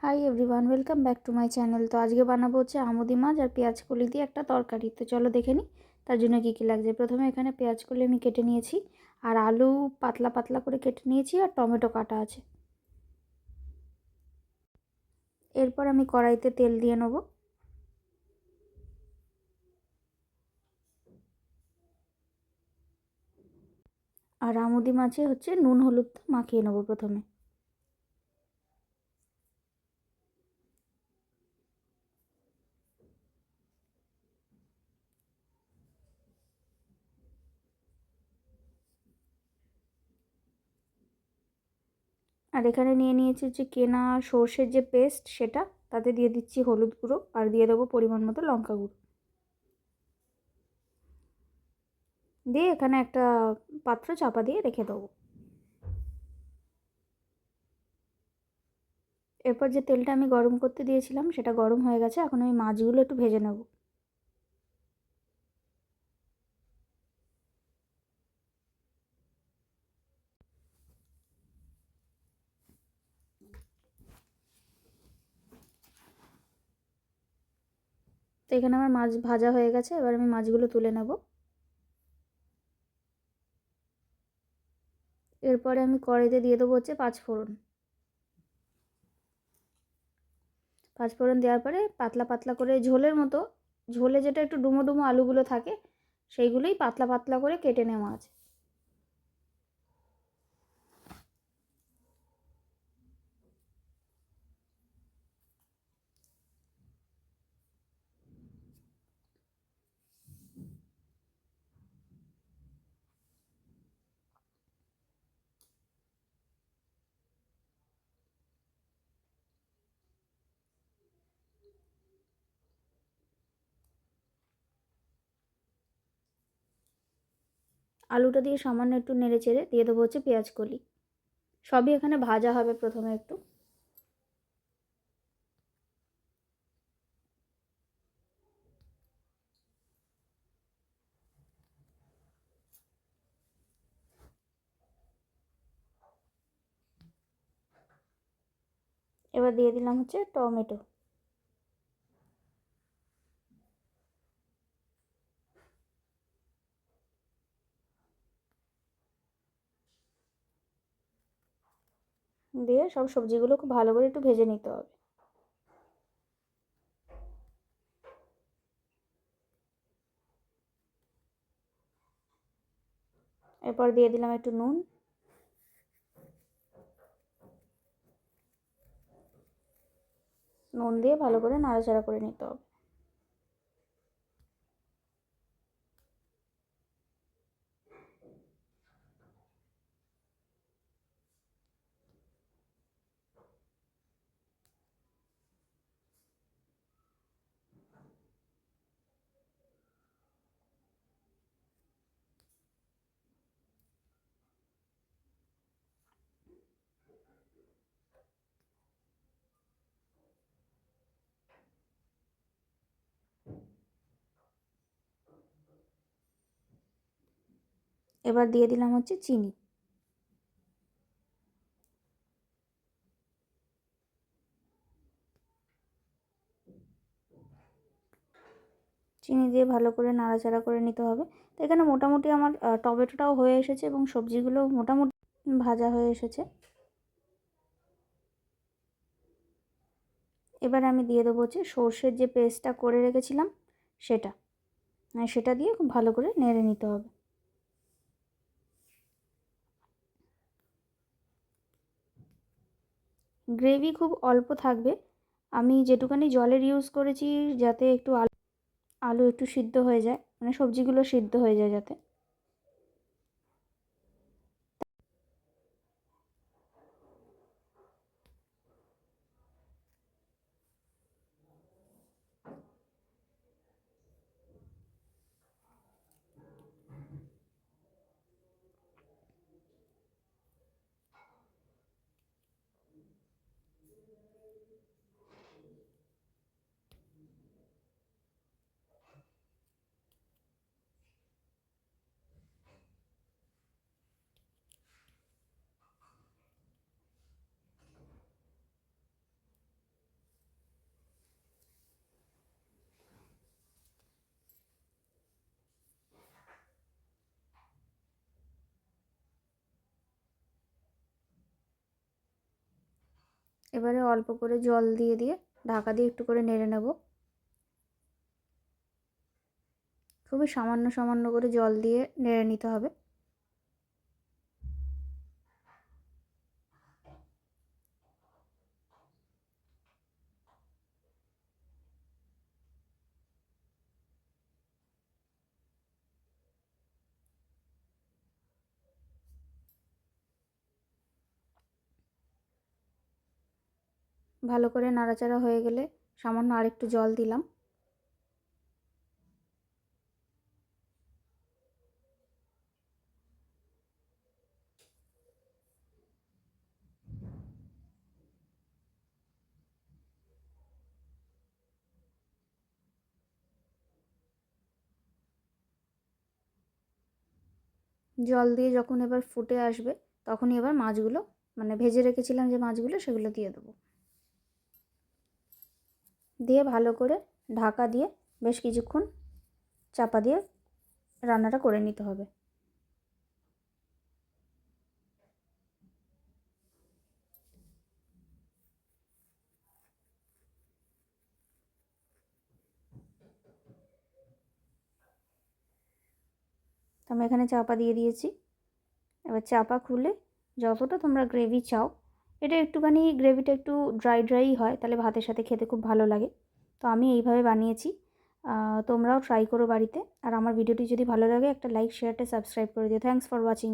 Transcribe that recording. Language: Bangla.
Hi everyone, welcome back to my channel. তো আজকে বানাবো হচ্ছে আমুদি মাছ আর পেঁয়াজ কলি দিয়ে একটা তরকারি। তো চলো দেখে নিই তার জন্য কী কী লাগছে। প্রথমে এখানে পেঁয়াজ কলি আমি কেটে নিয়েছি, আর আলু পাতলা পাতলা করে কেটে নিয়েছি, আর টমেটো কাটা আছে। এরপর আমি কড়াইতে তেল দিয়ে নেব। আর আমুদি মাছে হচ্ছে নুন হলুদ মাখিয়ে নেবো প্রথমে। আর এখানে নিয়ে নিয়েছি যে কেনা সর্ষের যে পেস্ট, সেটা তাতে দিয়ে দিচ্ছি হলুদ গুঁড়ো, আর দিয়ে দেবো পরিমাণ মতো লঙ্কা গুঁড়ো। দিয়ে এখানে একটা পাত্র চাপা দিয়ে রেখে দেবো। এরপর যে তেলটা আমি গরম করতে দিয়েছিলাম সেটা গরম হয়ে গেছে। এখন আমি মাছগুলো একটু ভেজে নেব। তো এখানে আমার মাছ ভাজা হয়ে গেছে, এবার আমি মাছগুলো তুলে নেব। এরপরে আমি কড়াইতে দিয়ে দেবো হচ্ছে পাঁচফোড়ন। পাঁচফোড়ন দেওয়ার পরে পাতলা পাতলা করে ঝোলের মতো, ঝোলে যেটা একটু ডুমো ডুমো আলুগুলো থাকে সেইগুলোই পাতলা পাতলা করে কেটে নেওয়া আছে। আলুটা দিয়ে সামান্য একটু নেড়ে চেড়ে দিয়ে দেবো হচ্ছে পেঁয়াজ কলি। সবই এখানে ভাজা হবে প্রথমে একটু। এবার দিয়ে দিলাম হচ্ছে টমেটো। দিয়ে সব সবজিগুলো খুব ভালো করে একটু ভেজে নিতে হবে। এরপর দিয়ে দিলাম একটু নুন। নুন দিয়ে ভালো করে নাড়াচাড়া করে নিতে হবে। এবার দিয়ে দিলাম হচ্ছে চিনি। চিনি দিয়ে ভালো করে নাড়াচাড়া করে নিতে হবে। তো এখানে মোটামুটি আমার টমেটোটাও হয়ে এসেছে এবং সবজিগুলো মোটামুটি ভাজা হয়ে এসেছে। এবার আমি দিয়ে দেবো হচ্ছে সর্ষের যে পেস্টটা করে রেখেছিলাম সেটা, সেটা দিয়ে খুব ভালো করে নেড়ে নিতে হবে। গ্রেভি খুব অল্প থাকবে। আমি যেটুকানি জলের ইউজ করেছি যাতে একটু আলু একটু সিদ্ধ হয়ে যায়, মানে সবজিগুলো সিদ্ধ হয়ে যায় যাতে। এবারে অল্প করে জল দিয়ে দিয়ে ঢাকা দিয়ে একটু করে নেড়ে নেব। খুবই সামান্য সামান্য করে জল দিয়ে নেড়ে নিতে হবে। ভালো করে নাড়াচাড়া হয়ে গেলে সামান্য আরেকটু জল দিলাম। জল দিয়ে যখন এবার ফুটে আসবে তখনই এবার মাছগুলো, মানে ভেজে রেখেছিলাম যে মাছগুলো, সেগুলো দিয়ে দেবো। দিয়ে ভালো করে ঢাকা দিয়ে বেশ কিছুক্ষণ চাপা দিয়ে রান্নাটা করে নিতে হবে। তো আমি এখানে চাপা দিয়ে দিয়েছি। এবার চাপা খুলে যতটা তোমরা গ্রেভি চাও, এটা একটুখানি গ্রেভিটা একটু ড্রাই ড্রাই হয়, তাহলে ভাতের সাথে খেতে খুব ভালো লাগে। তো আমি এইভাবে বানিয়েছি, তোমরাও ট্রাই করো বাড়িতে। আর আমার ভিডিওটি যদি ভালো লাগে একটা লাইক, শেয়ারটা সাবস্ক্রাইব করে দিও। Thanks for watching.